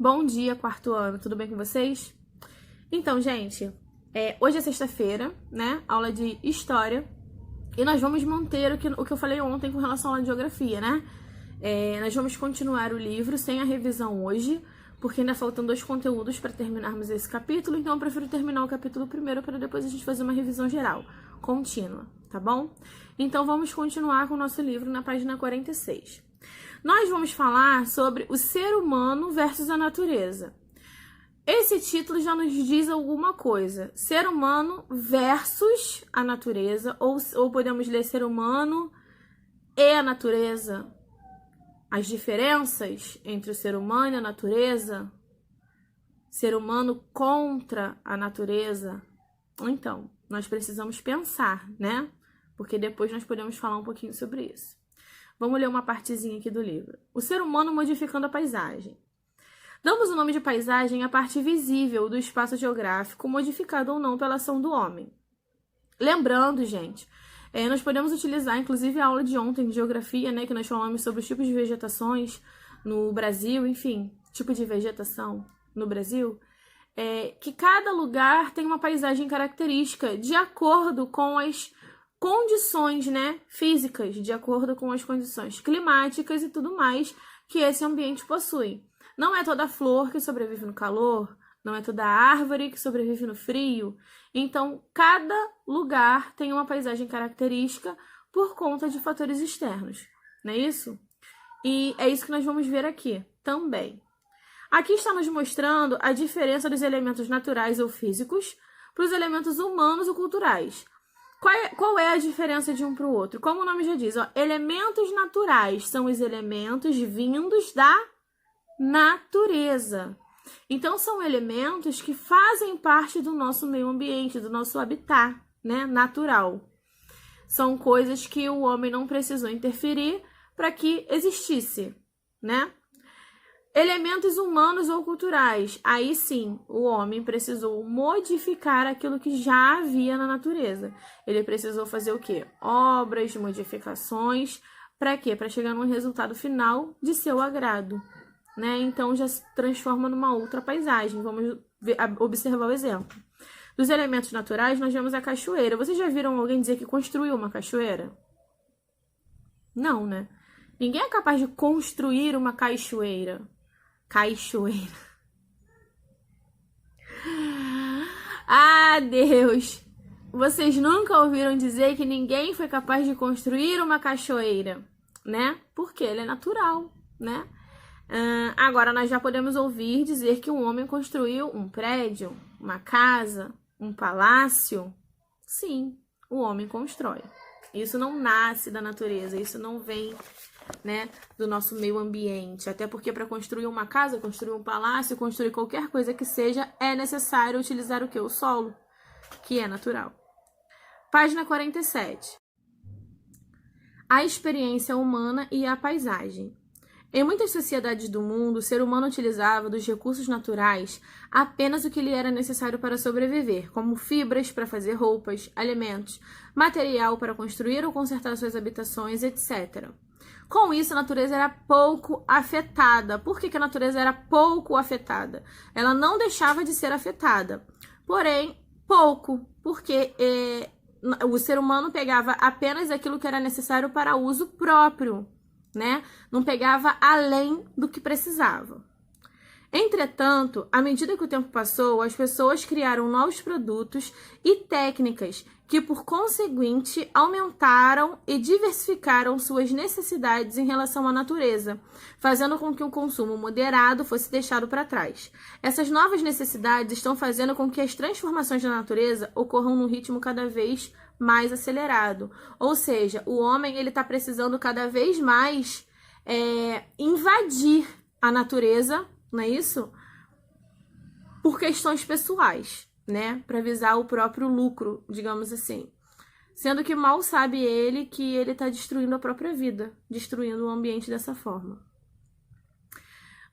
Bom dia, quarto ano, tudo bem com vocês? Então, gente, hoje é sexta-feira, né? Aula de História. E nós vamos manter o que eu falei ontem com relação à aula de Geografia, né? Nós vamos continuar o livro sem a revisão hoje, porque ainda faltam 2 conteúdos para terminarmos esse capítulo, então eu prefiro terminar o capítulo primeiro para depois a gente fazer uma revisão geral, contínua, tá bom? Então vamos continuar com o nosso livro na página 46. Nós vamos falar sobre o ser humano versus a natureza. Esse título já nos diz alguma coisa. Ser humano versus a natureza, ou podemos ler ser humano e a natureza. As diferenças entre o ser humano e a natureza. Ser humano contra a natureza. Então, nós precisamos pensar, né? Porque depois nós podemos falar um pouquinho sobre isso. Vamos ler uma partezinha aqui do livro. O ser humano modificando a paisagem. Damos o nome de paisagem à parte visível do espaço geográfico, modificado ou não pela ação do homem. Lembrando, gente, nós podemos utilizar, inclusive, a aula de ontem de geografia, né, que nós falamos sobre os tipos de vegetações no Brasil, enfim, tipo de vegetação no Brasil, que cada lugar tem uma paisagem característica de acordo com as condições, né, físicas, de acordo com as condições climáticas e tudo mais que esse ambiente possui. Não é toda flor que sobrevive no calor, não é toda árvore que sobrevive no frio. Então, cada lugar tem uma paisagem característica por conta de fatores externos, não é isso? E é isso que nós vamos ver aqui também. Aqui está nos mostrando a diferença dos elementos naturais ou físicos para os elementos humanos ou culturais. Qual é a diferença de um para o outro? Como o nome já diz, elementos naturais são os elementos vindos da natureza. Então, são elementos que fazem parte do nosso meio ambiente, do nosso habitat, né, natural. São coisas que o homem não precisou interferir para que existisse, né? Elementos humanos ou culturais. Aí sim, o homem precisou modificar aquilo que já havia na natureza. Ele precisou fazer o quê? Obras, modificações. Para quê? Para chegar num resultado final de seu agrado, né? Então já se transforma numa outra paisagem. Vamos observar o exemplo. Dos elementos naturais, nós vemos a cachoeira. Vocês já viram alguém dizer que construiu uma cachoeira? Não, né? Ninguém é capaz de construir uma cachoeira. Cachoeira. Ah, Deus! Vocês nunca ouviram dizer que ninguém foi capaz de construir uma cachoeira, né? Porque ele é natural, né? Agora, nós já podemos ouvir dizer que um homem construiu um prédio, uma casa, um palácio. Sim, o homem constrói. Isso não nasce da natureza, isso não vem, né, do nosso meio ambiente. Até porque para construir uma casa, construir um palácio, construir qualquer coisa que seja, é necessário utilizar o quê? O solo, que é natural. Página 47. A experiência humana e a paisagem. Em muitas sociedades do mundo, o ser humano utilizava dos recursos naturais apenas o que lhe era necessário para sobreviver, como fibras para fazer roupas, alimentos, material para construir ou consertar suas habitações, etc. Com isso, a natureza era pouco afetada. Por que a natureza era pouco afetada? Ela não deixava de ser afetada, porém, pouco, porque o ser humano pegava apenas aquilo que era necessário para uso próprio, né? Não pegava além do que precisava. Entretanto, à medida que o tempo passou, as pessoas criaram novos produtos e técnicas que, por conseguinte, aumentaram e diversificaram suas necessidades em relação à natureza, fazendo com que o consumo moderado fosse deixado para trás. Essas novas necessidades estão fazendo com que as transformações da natureza ocorram num ritmo cada vez mais acelerado. Ou seja, o homem está precisando cada vez mais invadir a natureza, não é isso? Por questões pessoais, né? Para visar o próprio lucro, digamos assim. Sendo que mal sabe ele que ele está destruindo a própria vida, destruindo o ambiente dessa forma.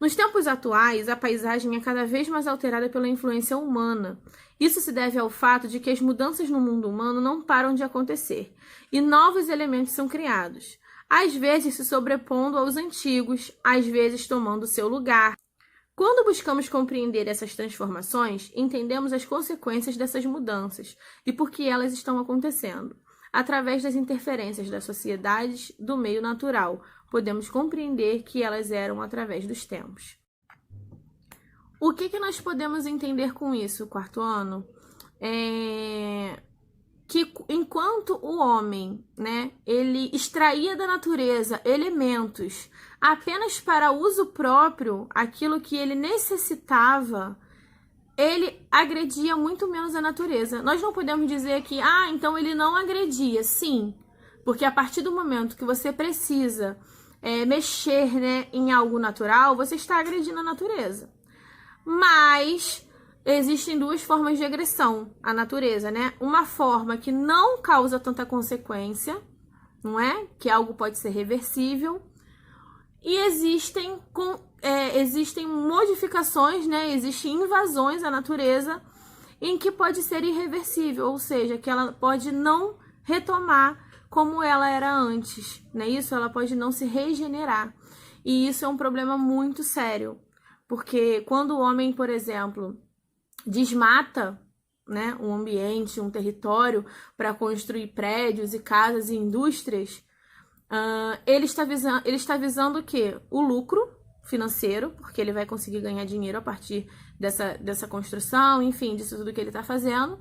Nos tempos atuais, a paisagem é cada vez mais alterada pela influência humana. Isso se deve ao fato de que as mudanças no mundo humano não param de acontecer, e novos elementos são criados, às vezes se sobrepondo aos antigos, às vezes tomando seu lugar. Quando buscamos compreender essas transformações, entendemos as consequências dessas mudanças e por que elas estão acontecendo. Através das interferências das sociedades do meio natural, podemos compreender que elas eram através dos tempos. O que nós podemos entender com isso, quarto ano? Que enquanto o homem, né, ele extraía da natureza elementos apenas para uso próprio, aquilo que ele necessitava, ele agredia muito menos a natureza. Nós não podemos dizer que, então ele não agredia. Sim, porque a partir do momento que você precisa mexer, né, em algo natural, você está agredindo a natureza. Mas existem duas formas de agressão à natureza, né? Uma forma que não causa tanta consequência, não é? Que algo pode ser reversível. E existem modificações, né? Existem invasões à natureza em que pode ser irreversível, ou seja, que ela pode não retomar como ela era antes, né? Isso, ela pode não se regenerar. E isso é um problema muito sério, porque quando o homem, por exemplo, desmata, né, um ambiente, um território para construir prédios e casas e indústrias, ele está visando o quê? O lucro financeiro, porque ele vai conseguir ganhar dinheiro a partir dessa construção, enfim, disso tudo que ele está fazendo.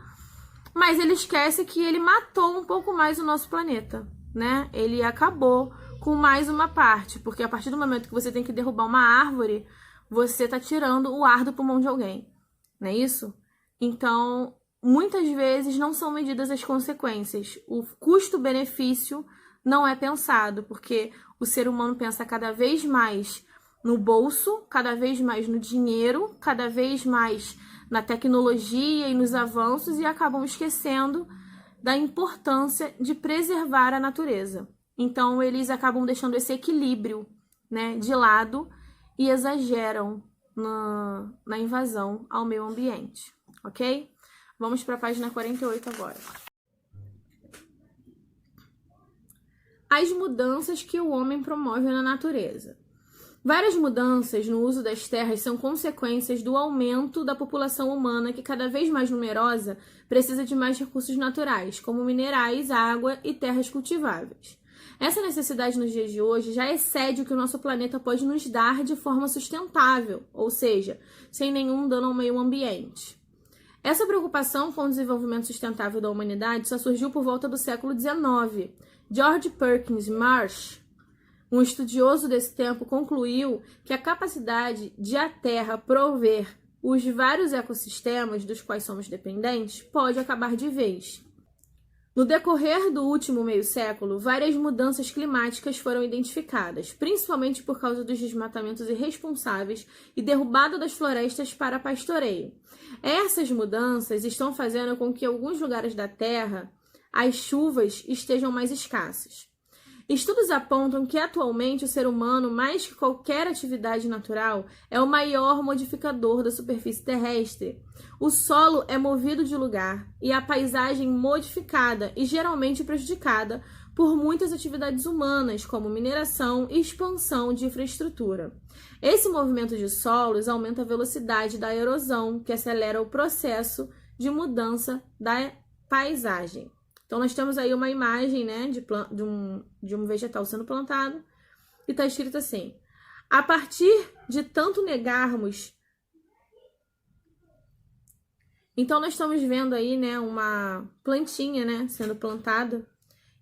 Mas ele esquece que ele matou um pouco mais o nosso planeta, né? Ele acabou com mais uma parte, porque a partir do momento que você tem que derrubar uma árvore, você está tirando o ar do pulmão de alguém, não é isso? Então, muitas vezes não são medidas as consequências. O custo-benefício não é pensado, porque o ser humano pensa cada vez mais no bolso, cada vez mais no dinheiro, cada vez mais na tecnologia e nos avanços e acabam esquecendo da importância de preservar a natureza. Então, eles acabam deixando esse equilíbrio, né, de lado e exageram na invasão ao meio ambiente, ok? Vamos para a página 48 agora. As mudanças que o homem promove na natureza. Várias mudanças no uso das terras são consequências do aumento da população humana que, cada vez mais numerosa, precisa de mais recursos naturais, como minerais, água e terras cultiváveis. Essa necessidade nos dias de hoje já excede o que o nosso planeta pode nos dar de forma sustentável, ou seja, sem nenhum dano ao meio ambiente. Essa preocupação com o desenvolvimento sustentável da humanidade só surgiu por volta do século XIX. George Perkins Marsh, um estudioso desse tempo, concluiu que a capacidade de a Terra prover os vários ecossistemas dos quais somos dependentes pode acabar de vez. No decorrer do último meio século, várias mudanças climáticas foram identificadas, principalmente por causa dos desmatamentos irresponsáveis e derrubada das florestas para pastoreio. Essas mudanças estão fazendo com que em alguns lugares da Terra as chuvas estejam mais escassas. Estudos apontam que atualmente o ser humano, mais que qualquer atividade natural, é o maior modificador da superfície terrestre. O solo é movido de lugar e a paisagem modificada e geralmente prejudicada por muitas atividades humanas, como mineração e expansão de infraestrutura. Esse movimento de solos aumenta a velocidade da erosão, que acelera o processo de mudança da paisagem. Então, nós temos aí uma imagem, né, de um vegetal sendo plantado e está escrito assim: a partir de tanto negarmos. Então, nós estamos vendo aí, né, uma plantinha, né, sendo plantada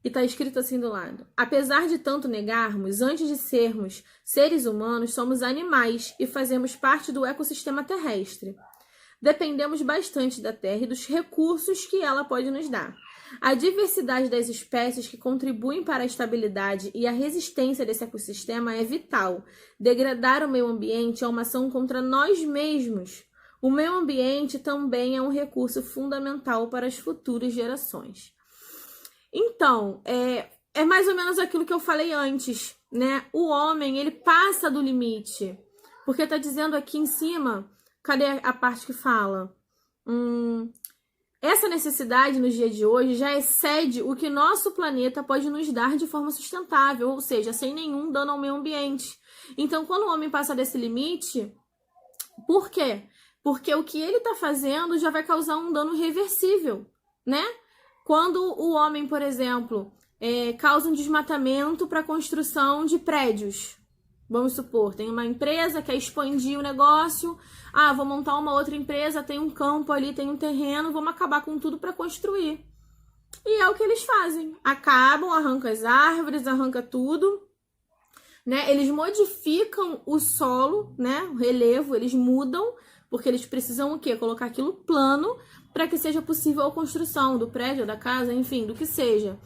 e está escrito assim do lado: apesar de tanto negarmos, antes de sermos seres humanos, somos animais e fazemos parte do ecossistema terrestre. Dependemos bastante da Terra e dos recursos que ela pode nos dar. A diversidade das espécies que contribuem para a estabilidade e a resistência desse ecossistema é vital. Degradar o meio ambiente é uma ação contra nós mesmos. O meio ambiente também é um recurso fundamental para as futuras gerações. Então, é mais ou menos aquilo que eu falei antes, né? O homem, ele passa do limite. Porque está dizendo aqui em cima, cadê a parte que fala? Essa necessidade nos dias de hoje já excede o que nosso planeta pode nos dar de forma sustentável, ou seja, sem nenhum dano ao meio ambiente. Então, quando o homem passa desse limite, Por quê? Porque o que ele está fazendo já vai causar um dano irreversível, né? Quando o homem, por exemplo, causa um desmatamento para a construção de prédios. Vamos supor, tem uma empresa que quer expandir o negócio. Vou montar uma outra empresa, tem um campo ali, tem um terreno, vamos acabar com tudo para construir. E é o que eles fazem. Acabam, arrancam as árvores, arranca tudo, né? Eles modificam o solo, né? O relevo, eles mudam, porque eles precisam o quê? Colocar aquilo plano para que seja possível a construção do prédio, da casa, enfim, do que seja.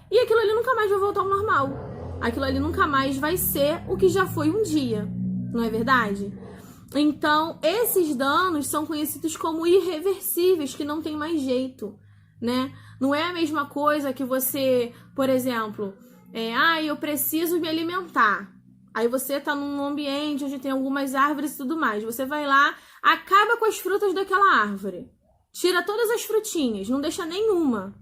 E aquilo ali nunca mais vai voltar ao normal. Aquilo ali nunca mais vai ser o que já foi um dia, não é verdade? Então, esses danos são conhecidos como irreversíveis, que não tem mais jeito, né? Não é a mesma coisa que você, por exemplo, eu preciso me alimentar. Aí você tá num ambiente onde tem algumas árvores e tudo mais. Você vai lá, acaba com as frutas daquela árvore. Tira todas as frutinhas, não deixa nenhuma.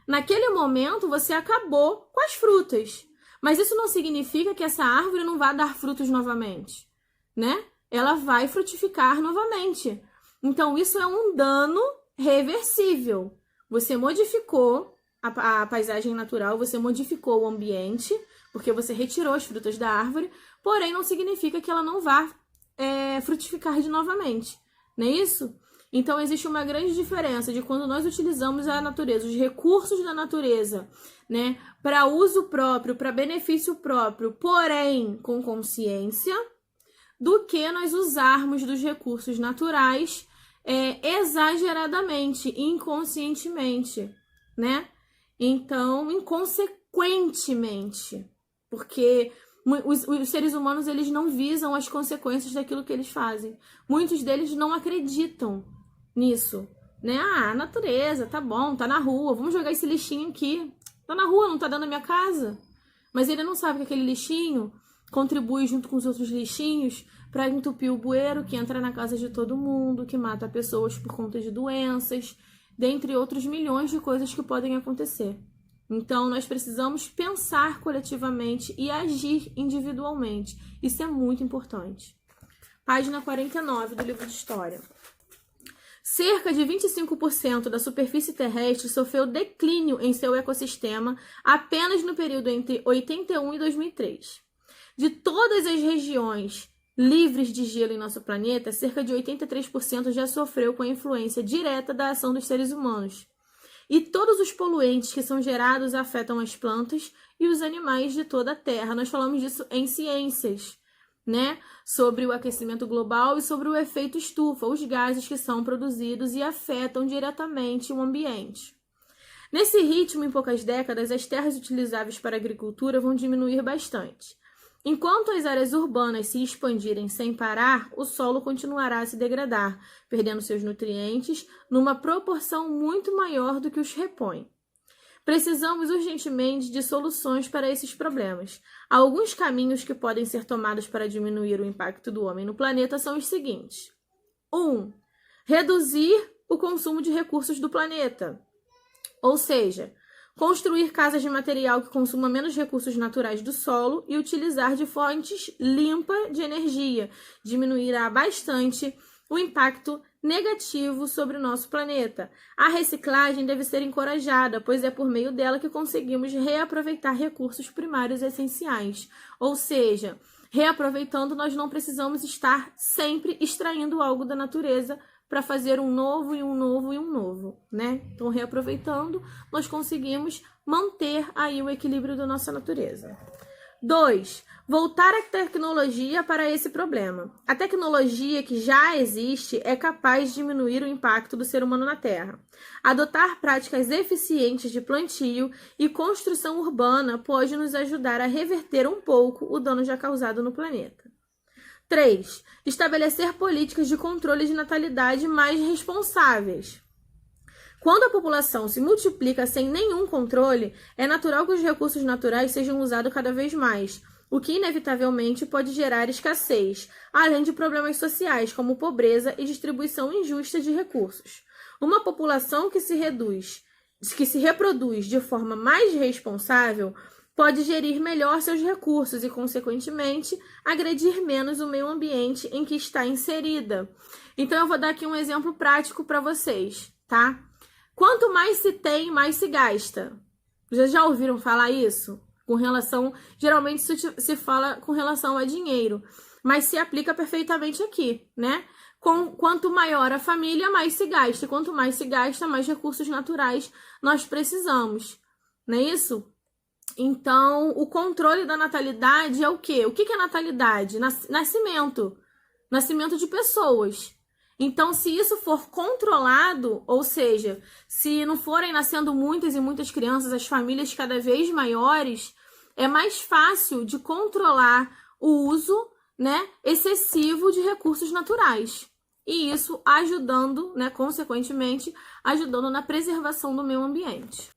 Naquele momento, você acabou com as frutas. Mas isso não significa que essa árvore não vai dar frutos novamente, né? Ela vai frutificar novamente. Então, isso é um dano reversível. Você modificou a paisagem natural, você modificou o ambiente, porque você retirou as frutas da árvore, porém não significa que ela não vá frutificar de novamente, não é isso? Então, existe uma grande diferença de quando nós utilizamos a natureza, os recursos da natureza, né, para uso próprio, para benefício próprio, porém com consciência, do que nós usarmos dos recursos naturais exageradamente, inconscientemente, né? Então, inconsequentemente, porque os seres humanos, eles não visam as consequências daquilo que eles fazem. Muitos deles não acreditam nisso, né? A natureza, tá bom, tá na rua, vamos jogar esse lixinho aqui. Tá na rua, não tá dentro da minha casa. Mas ele não sabe que aquele lixinho contribui junto com os outros lixinhos para entupir o bueiro que entra na casa de todo mundo, que mata pessoas por conta de doenças, dentre outros milhões de coisas que podem acontecer. Então, nós precisamos pensar coletivamente e agir individualmente. Isso é muito importante. Página 49 do livro de História. Cerca de 25% da superfície terrestre sofreu declínio em seu ecossistema apenas no período entre 81 e 2003. De todas as regiões livres de gelo em nosso planeta, cerca de 83% já sofreu com a influência direta da ação dos seres humanos. E todos os poluentes que são gerados afetam as plantas e os animais de toda a Terra. Nós falamos disso em ciências, né? Sobre o aquecimento global e sobre o efeito estufa, os gases que são produzidos e afetam diretamente o ambiente. Nesse ritmo, em poucas décadas, as terras utilizáveis para a agricultura vão diminuir bastante. Enquanto as áreas urbanas se expandirem sem parar, o solo continuará a se degradar, perdendo seus nutrientes numa proporção muito maior do que os repõe. Precisamos urgentemente de soluções para esses problemas. Alguns caminhos que podem ser tomados para diminuir o impacto do homem no planeta são os seguintes. 1. Reduzir o consumo de recursos do planeta. Ou seja, construir casas de material que consuma menos recursos naturais do solo e utilizar de fontes limpas de energia. Diminuirá bastante o impacto negativo sobre o nosso planeta. A reciclagem deve ser encorajada, pois é por meio dela que conseguimos reaproveitar recursos primários essenciais. Ou seja, reaproveitando, nós não precisamos estar sempre extraindo algo da natureza para fazer um novo e um novo e um novo, né? Então, reaproveitando, nós conseguimos manter aí o equilíbrio da nossa natureza. 2. Voltar a tecnologia para esse problema. A tecnologia que já existe é capaz de diminuir o impacto do ser humano na Terra. Adotar práticas eficientes de plantio e construção urbana pode nos ajudar a reverter um pouco o dano já causado no planeta. 3. Estabelecer políticas de controle de natalidade mais responsáveis. Quando a população se multiplica sem nenhum controle, é natural que os recursos naturais sejam usados cada vez mais, o que inevitavelmente pode gerar escassez, além de problemas sociais como pobreza e distribuição injusta de recursos. Uma população que se reproduz de forma mais responsável pode gerir melhor seus recursos e, consequentemente, agredir menos o meio ambiente em que está inserida. Então, eu vou dar aqui um exemplo prático para vocês, tá? Quanto mais se tem, mais se gasta. Vocês já ouviram falar isso? Com relação, geralmente isso se fala com relação a dinheiro, mas se aplica perfeitamente aqui, né? Quanto maior a família, mais se gasta. E quanto mais se gasta, mais recursos naturais nós precisamos. Não é isso? Então, o controle da natalidade é o quê? O que é natalidade? Nascimento. Nascimento de pessoas. Então, se isso for controlado, ou seja, se não forem nascendo muitas e muitas crianças, as famílias cada vez maiores, é mais fácil de controlar o uso, né, excessivo de recursos naturais. E isso ajudando, né, consequentemente, ajudando na preservação do meio ambiente.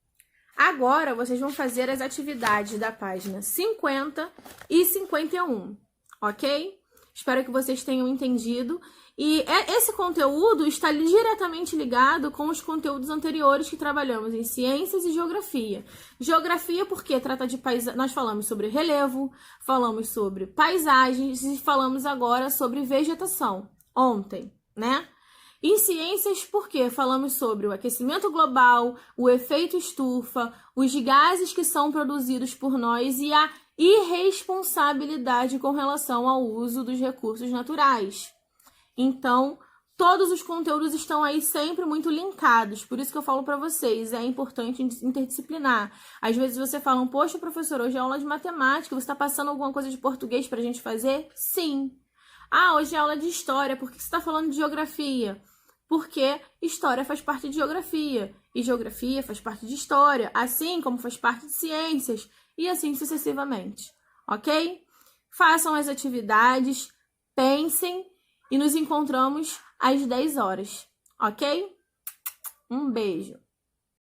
Agora, vocês vão fazer as atividades da página 50 e 51, ok? Espero que vocês tenham entendido. E esse conteúdo está diretamente ligado com os conteúdos anteriores que trabalhamos em ciências e geografia. Geografia porque trata de nós falamos sobre relevo, falamos sobre paisagens e falamos agora sobre vegetação, ontem, né? Em ciências porque falamos sobre o aquecimento global, o efeito estufa, os gases que são produzidos por nós e a irresponsabilidade com relação ao uso dos recursos naturais. Então, todos os conteúdos estão aí sempre muito linkados. Por isso que eu falo para vocês, é importante interdisciplinar. Às vezes você fala, poxa, professor, hoje é aula de matemática, você está passando alguma coisa de português para a gente fazer? Sim. Ah, hoje é aula de história, por que você está falando de geografia? Porque história faz parte de geografia, e geografia faz parte de história, assim como faz parte de ciências, e assim sucessivamente, ok? Façam as atividades, pensem, e nos encontramos às 10 horas, ok? Um beijo!